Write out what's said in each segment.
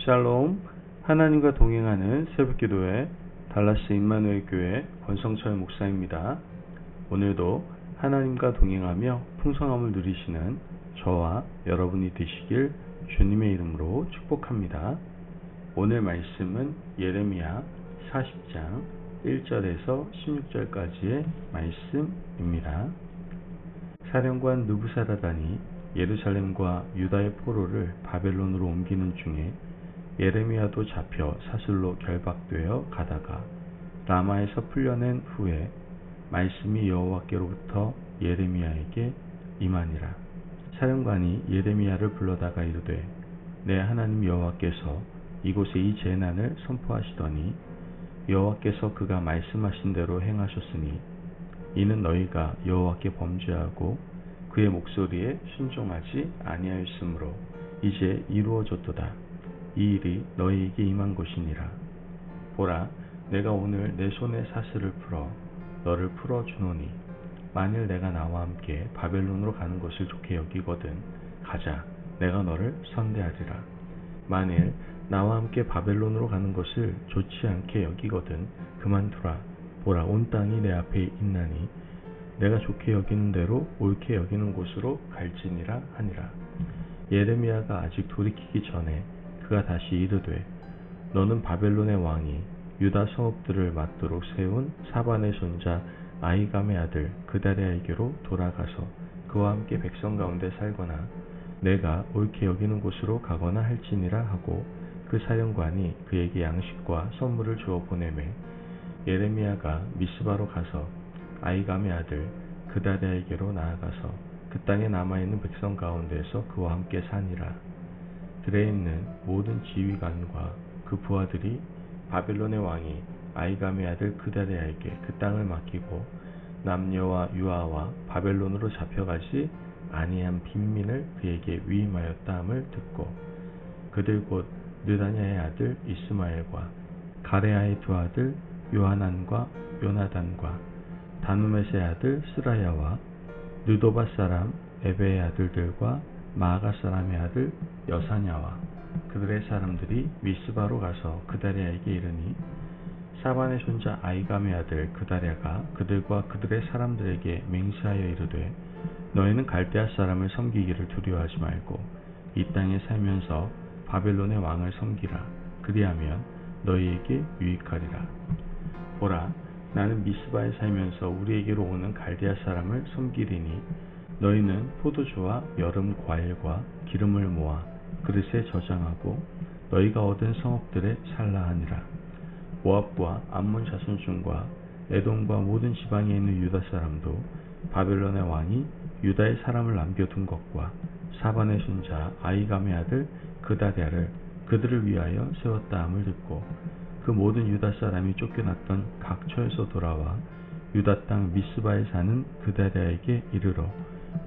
샬롬, 하나님과 동행하는 새벽기도회 달라스 임마누엘 교회 권성철 목사입니다. 오늘도 하나님과 동행하며 풍성함을 누리시는 저와 여러분이 되시길 주님의 이름으로 축복합니다. 오늘 말씀은 예레미야 40장 1절에서 16절까지의 말씀입니다. 사령관 느부사라단이 예루살렘과 유다의 포로를 바벨론으로 옮기는 중에 예레미야도 잡혀 사슬로 결박되어 가다가 라마에서 풀려낸 후에 말씀이 여호와께로부터 예레미야에게 임하니라. 사령관이 예레미야를 불러다가 이르되 내 하나님 여호와께서 이곳에 이 재난을 선포하시더니 여호와께서 그가 말씀하신 대로 행하셨으니 이는 너희가 여호와께 범죄하고 그의 목소리에 순종하지 아니하였으므로 이제 이루어졌도다. 이 일이 너희에게 임한 것이니라. 보라, 내가 오늘 내 손에 사슬을 풀어 너를 풀어주노니 만일 내가 나와 함께 바벨론으로 가는 것을 좋게 여기거든 가자, 내가 너를 선대하리라. 만일 나와 함께 바벨론으로 가는 것을 좋지 않게 여기거든 그만두라. 보라, 온 땅이 내 앞에 있나니 내가 좋게 여기는 대로 옳게 여기는 곳으로 갈지니라 하니라. 예레미야가 아직 돌이키기 전에 그가 다시 이르되 너는 바벨론의 왕이 유다 성읍들을 맞도록 세운 사반의 손자 아히감의 아들 그다랴에게로 돌아가서 그와 함께 백성 가운데 살거나 내가 옳게 여기는 곳으로 가거나 할지니라 하고 그 사령관이 그에게 양식과 선물을 주어 보내매 예레미야가 미스바로 가서 아히감의 아들 그다랴에게로 나아가서 그 땅에 남아있는 백성 가운데에서 그와 함께 사니라. 들에 있는 모든 지휘관과 그 부하들이 바벨론의 왕이 아히감의 아들 그다랴에게 그 땅을 맡기고 남녀와 유아와 바벨론으로 잡혀가지 아니한 빈민을 그에게 위임하였다 함을 듣고 그들 곧 느다냐의 아들 이스마엘과 가레아의 두 아들 요하난과 요나단과 다누멧의 아들 스라야와 느도바 사람 에베의 아들들과 마아가 사람의 아들 여사냐와 그들의 사람들이 미스바로 가서 그다랴에게 이르니 사반의 손자 아히감의 아들 그다랴가 그들과 그들의 사람들에게 맹세하여 이르되 너희는 갈대아 사람을 섬기기를 두려워하지 말고 이 땅에 살면서 바벨론의 왕을 섬기라. 그리하면 너희에게 유익하리라. 보라, 나는 미스바에 살면서 우리에게로 오는 갈대아 사람을 섬기리니 너희는 포도주와 여름 과일과 기름을 모아 그릇에 저장하고 너희가 얻은 성읍들에 살라 하니라. 모압과 암몬 자손 중과 에돔과 모든 지방에 있는 유다 사람도 바벨론의 왕이 유다의 사람을 남겨둔 것과 사반의 손자 아히감의 아들 그다랴를 그들을 위하여 세웠다 함을 듣고 그 모든 유다 사람이 쫓겨났던 각처에서 돌아와 유다 땅 미스바에 사는 그다랴에게 이르러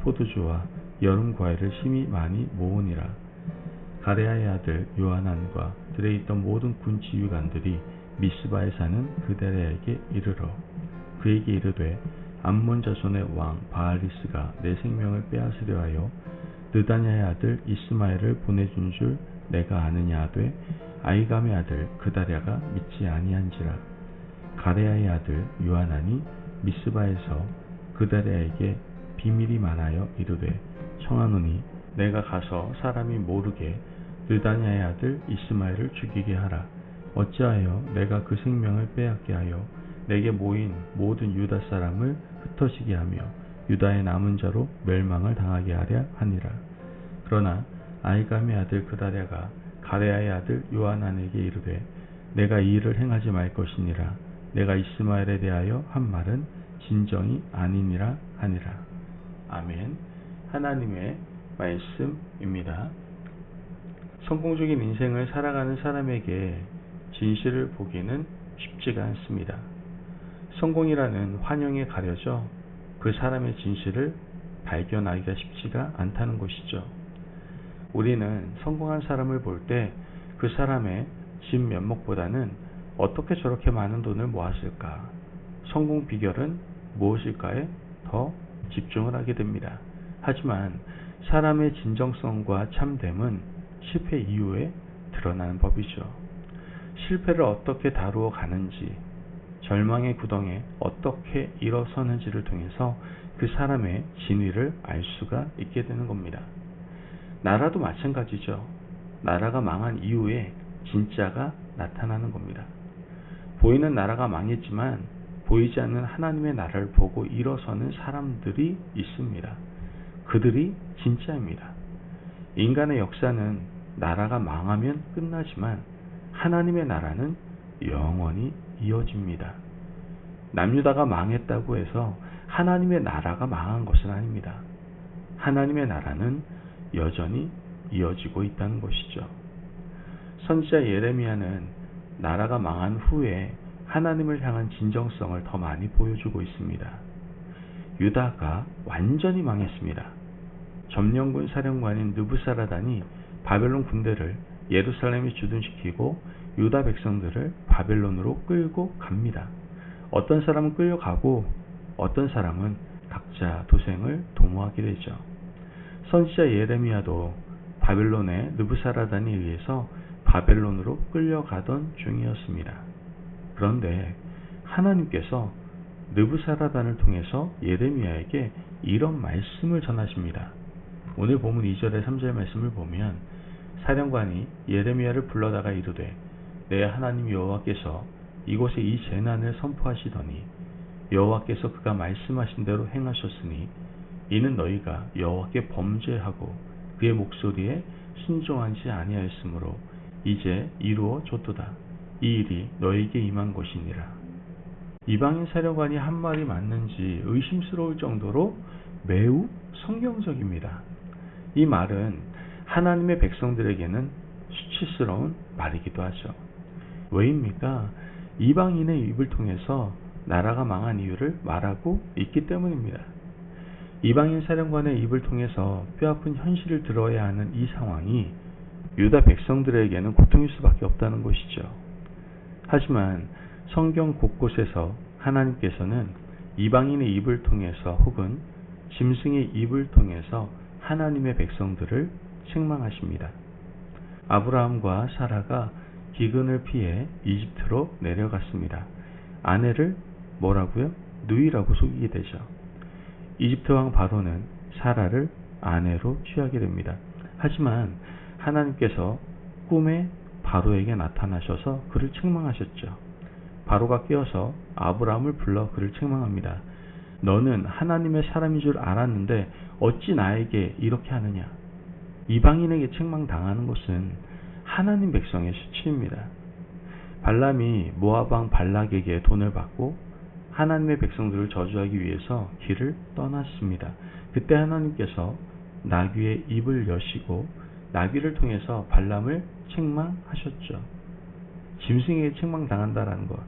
포도주와 여름 과일을 심히 많이 모으니라. 가레아의 아들 요하난과 들에 있던 모든 군 지휘관들이 미스바에 사는 그다랴에게 이르러 그에게 이르되 암몬 자손의 왕 바알리스가 내 생명을 빼앗으려 하여 느다냐의 아들 이스마엘을 보내준 줄 내가 아느냐 하되 아히감의 아들 그다랴가 믿지 아니한지라. 가레아의 아들 요하난이 미스바에서 그다랴에게 비밀이 많아여 이르되 청하노니 내가 가서 사람이 모르게 느다냐의 아들 이스마엘을 죽이게 하라. 어찌하여 내가 그 생명을 빼앗게 하여 내게 모인 모든 유다 사람을 흩어지게 하며 유다의 남은 자로 멸망을 당하게 하랴 하니라. 그러나 아히감의 아들 그다랴가 가레아의 아들 요하난에게 이르되 내가 이 일을 행하지 말 것이니라. 내가 이스마엘에 대하여 한 말은 진정이 아니니라 하니라. 아멘. 하나님의 말씀입니다. 성공적인 인생을 살아가는 사람에게 진실을 보기는 쉽지가 않습니다. 성공이라는 환영에 가려져 그 사람의 진실을 발견하기가 쉽지가 않다는 것이죠. 우리는 성공한 사람을 볼 때 그 사람의 진면목보다는 어떻게 저렇게 많은 돈을 모았을까, 성공 비결은 무엇일까에 더 집중을 하게 됩니다. 하지만 사람의 진정성과 참됨은 실패 이후에 드러나는 법이죠. 실패를 어떻게 다루어 가는지, 절망의 구덩이에 어떻게 일어서는지를 통해서 그 사람의 진위를 알 수가 있게 되는 겁니다. 나라도 마찬가지죠. 나라가 망한 이후에 진짜가 나타나는 겁니다. 보이는 나라가 망했지만 보이지 않는 하나님의 나라를 보고 일어서는 사람들이 있습니다. 그들이 진짜입니다. 인간의 역사는 나라가 망하면 끝나지만 하나님의 나라는 영원히 이어집니다. 남유다가 망했다고 해서 하나님의 나라가 망한 것은 아닙니다. 하나님의 나라는 여전히 이어지고 있다는 것이죠. 선지자 예레미야는 나라가 망한 후에 하나님을 향한 진정성을 더 많이 보여주고 있습니다. 유다가 완전히 망했습니다. 점령군 사령관인 느부사라단이 바벨론 군대를 예루살렘에 주둔시키고 유다 백성들을 바벨론으로 끌고 갑니다. 어떤 사람은 끌려가고 어떤 사람은 각자 도생을 도모하게 되죠. 선지자 예레미야도 바벨론의 느부사라단에 의해서 바벨론으로 끌려가던 중이었습니다. 그런데 하나님께서 느부사라단을 통해서 예레미야에게 이런 말씀을 전하십니다. 오늘 본문 2절에 3절 말씀을 보면 사령관이 예레미야를 불러다가 이르되 내 하나님 여호와께서 이곳에 이 재난을 선포하시더니 여호와께서 그가 말씀하신 대로 행하셨으니 이는 너희가 여호와께 범죄하고 그의 목소리에 순종하지 아니하였으므로 이제 이루어졌도다. 이 일이 너희에게 임한 것이니라. 이방인 사령관이 한 말이 맞는지 의심스러울 정도로 매우 성경적입니다. 이 말은 하나님의 백성들에게는 수치스러운 말이기도 하죠. 왜입니까? 이방인의 입을 통해서 나라가 망한 이유를 말하고 있기 때문입니다. 이방인 사령관의 입을 통해서 뼈아픈 현실을 들어야 하는 이 상황이 유다 백성들에게는 고통일 수밖에 없다는 것이죠. 하지만 성경 곳곳에서 하나님께서는 이방인의 입을 통해서 혹은 짐승의 입을 통해서 하나님의 백성들을 책망하십니다. 아브라함과 사라가 기근을 피해 이집트로 내려갔습니다. 아내를 뭐라고요? 누이라고 속이게 되죠. 이집트 왕 바로는 사라를 아내로 취하게 됩니다. 하지만 하나님께서 꿈에 바로에게 나타나셔서 그를 책망하셨죠. 바로가 깨어서 아브라함을 불러 그를 책망합니다. 너는 하나님의 사람인 줄 알았는데 어찌 나에게 이렇게 하느냐. 이방인에게 책망당하는 것은 하나님 백성의 수치입니다. 발람이 모압 왕 발락에게 돈을 받고 하나님의 백성들을 저주하기 위해서 길을 떠났습니다. 그때 하나님께서 나귀의 입을 여시고 나귀를 통해서 발람을 책망하셨죠. 짐승에게 책망당한다라는 것,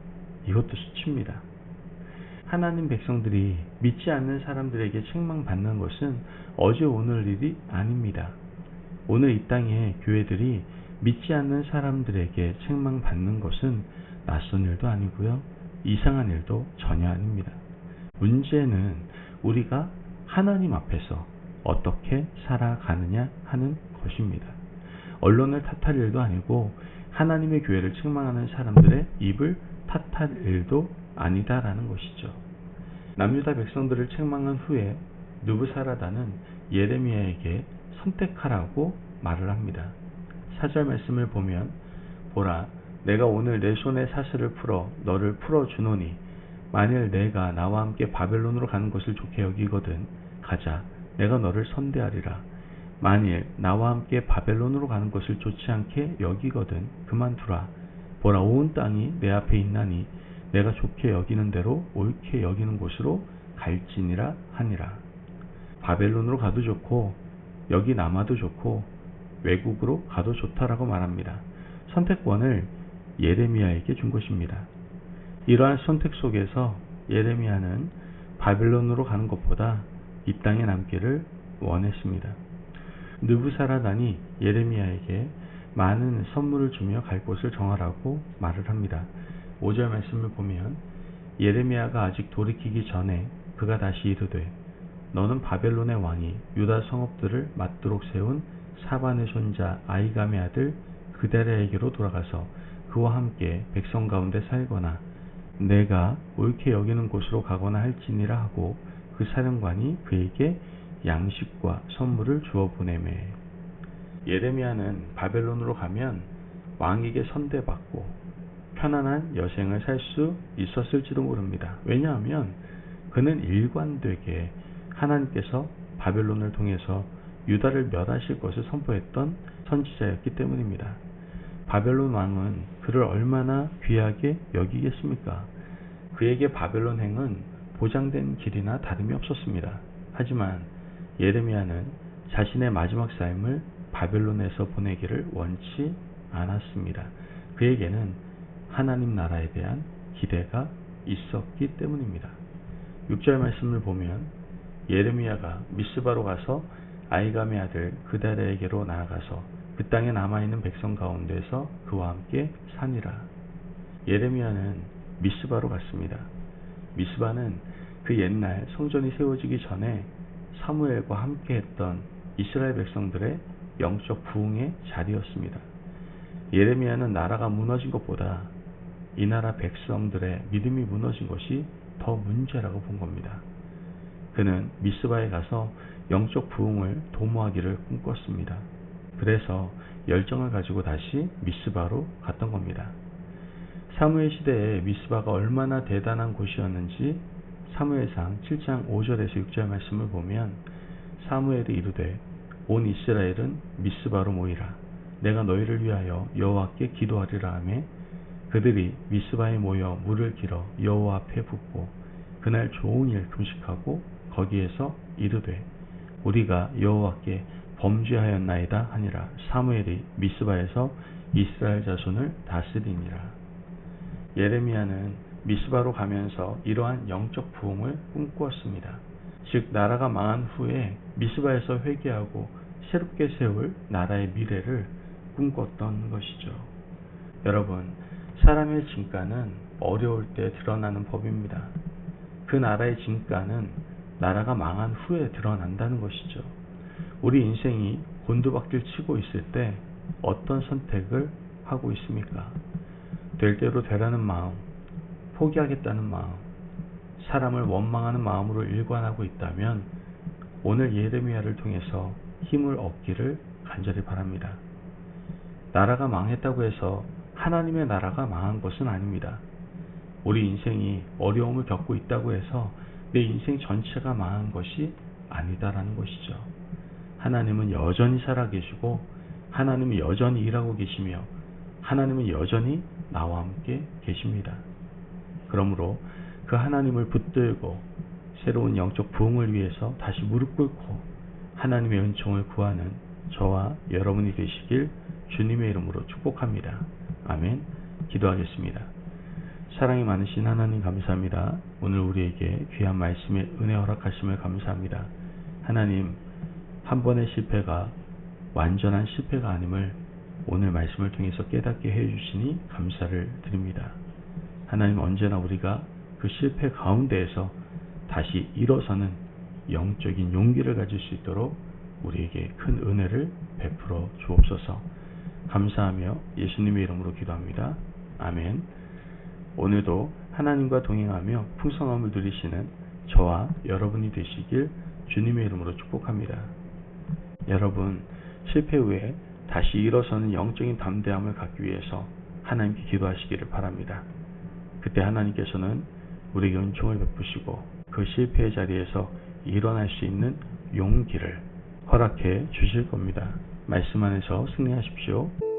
이것도 수치입니다. 하나님 백성들이 믿지 않는 사람들에게 책망받는 것은 어제 오늘 일이 아닙니다. 오늘 이 땅의 교회들이 믿지 않는 사람들에게 책망받는 것은 낯선 일도 아니고요. 이상한 일도 전혀 아닙니다. 문제는 우리가 하나님 앞에서 어떻게 살아가느냐 하는 것입니다. 언론을 탓할 일도 아니고 하나님의 교회를 책망하는 사람들의 입을 탓할 일도 아니다라는 것이죠. 남유다 백성들을 책망한 후에 느부사라단은 예레미야에게 선택하라고 말을 합니다. 4절 말씀을 보면 보라 내가 오늘 내 손에 사슬을 풀어 너를 풀어주노니 만일 내가 나와 함께 바벨론으로 가는 것을 좋게 여기거든 가자 내가 너를 선대하리라. 만일 나와 함께 바벨론으로 가는 것을 좋지 않게 여기거든 그만두라. 보라 온 땅이 내 앞에 있나니 내가 좋게 여기는 대로 옳게 여기는 곳으로 갈지니라 하니라. 바벨론으로 가도 좋고 여기 남아도 좋고 외국으로 가도 좋다라고 말합니다. 선택권을 예레미야에게 준 것입니다. 이러한 선택 속에서 예레미야는 바벨론으로 가는 것보다 이 땅에 남기를 원했습니다. 느부사라단이 예레미야에게 많은 선물을 주며 갈 곳을 정하라고 말을 합니다. 5절 말씀을 보면 예레미야가 아직 돌이키기 전에 그가 다시 이르되 너는 바벨론의 왕이 유다 성읍들을 맞도록 세운 사반의 손자 아이감의 아들 그대라에게로 돌아가서 그와 함께 백성 가운데 살거나 내가 옳게 여기는 곳으로 가거나 할지니라 하고 그 사령관이 그에게 양식과 선물을 주어 보내매. 예레미야는 바벨론으로 가면 왕에게 선대받고 편안한 여생을 살 수 있었을지도 모릅니다. 왜냐하면 그는 일관되게 하나님께서 바벨론을 통해서 유다를 멸하실 것을 선포했던 선지자였기 때문입니다. 바벨론 왕은 그를 얼마나 귀하게 여기겠습니까? 그에게 바벨론 행은 보장된 길이나 다름이 없었습니다. 하지만 예레미야는 자신의 마지막 삶을 바벨론에서 보내기를 원치 않았습니다. 그에게는 하나님 나라에 대한 기대가 있었기 때문입니다. 6절 말씀을 보면 예레미야가 미스바로 가서 아이감의 아들 그다랴에게로 나아가서 그 땅에 남아있는 백성 가운데서 그와 함께 사니라. 예레미야는 미스바로 갔습니다. 미스바는 그 옛날 성전이 세워지기 전에 사무엘과 함께 했던 이스라엘 백성들의 영적 부흥의 자리였습니다. 예레미야는 나라가 무너진 것보다 이 나라 백성들의 믿음이 무너진 것이 더 문제라고 본 겁니다. 그는 미스바에 가서 영적 부흥을 도모하기를 꿈꿨습니다. 그래서 열정을 가지고 다시 미스바로 갔던 겁니다. 사무엘 시대에 미스바가 얼마나 대단한 곳이었는지 사무엘상 7장 5절에서 6절 말씀을 보면 사무엘이 이르되 온 이스라엘은 미스바로 모이라. 내가 너희를 위하여 여호와께 기도하리라 하매 그들이 미스바에 모여 물을 길어 여호와 앞에 붓고 그날 종일 금식하고 거기에서 이르되 우리가 여호와께 범죄하였나이다 하니라. 사무엘이 미스바에서 이스라엘 자손을 다스리니라. 예레미야는 미스바로 가면서 이러한 영적 부흥을 꿈꾸었습니다. 즉 나라가 망한 후에 미스바에서 회개하고 새롭게 세울 나라의 미래를 꿈꿨던 것이죠. 여러분, 사람의 진가는 어려울 때 드러나는 법입니다. 그 나라의 진가는 나라가 망한 후에 드러난다는 것이죠. 우리 인생이 곤두박질 치고 있을 때 어떤 선택을 하고 있습니까? 될 대로 되라는 마음, 포기하겠다는 마음, 사람을 원망하는 마음으로 일관하고 있다면 오늘 예레미야를 통해서 힘을 얻기를 간절히 바랍니다. 나라가 망했다고 해서 하나님의 나라가 망한 것은 아닙니다. 우리 인생이 어려움을 겪고 있다고 해서 내 인생 전체가 망한 것이 아니다라는 것이죠. 하나님은 여전히 살아계시고 하나님은 여전히 일하고 계시며 하나님은 여전히 나와 함께 계십니다. 그러므로 그 하나님을 붙들고 새로운 영적 부흥을 위해서 다시 무릎 꿇고 하나님의 은총을 구하는 저와 여러분이 되시길 주님의 이름으로 축복합니다. 아멘. 기도하겠습니다. 사랑이 많으신 하나님 감사합니다. 오늘 우리에게 귀한 말씀에 은혜 허락하심을 감사합니다. 하나님, 한 번의 실패가 완전한 실패가 아님을 오늘 말씀을 통해서 깨닫게 해주시니 감사를 드립니다. 하나님, 언제나 우리가 그 실패 가운데에서 다시 일어서는 영적인 용기를 가질 수 있도록 우리에게 큰 은혜를 베풀어 주옵소서. 감사하며 예수님의 이름으로 기도합니다. 아멘. 오늘도 하나님과 동행하며 풍성함을 누리시는 저와 여러분이 되시길 주님의 이름으로 축복합니다. 여러분, 실패 후에 다시 일어서는 영적인 담대함을 갖기 위해서 하나님께 기도하시기를 바랍니다. 그때 하나님께서는 우리에게 은총을 베푸시고 그 실패의 자리에서 일어날 수 있는 용기를 허락해 주실 겁니다. 말씀 안에서 승리하십시오.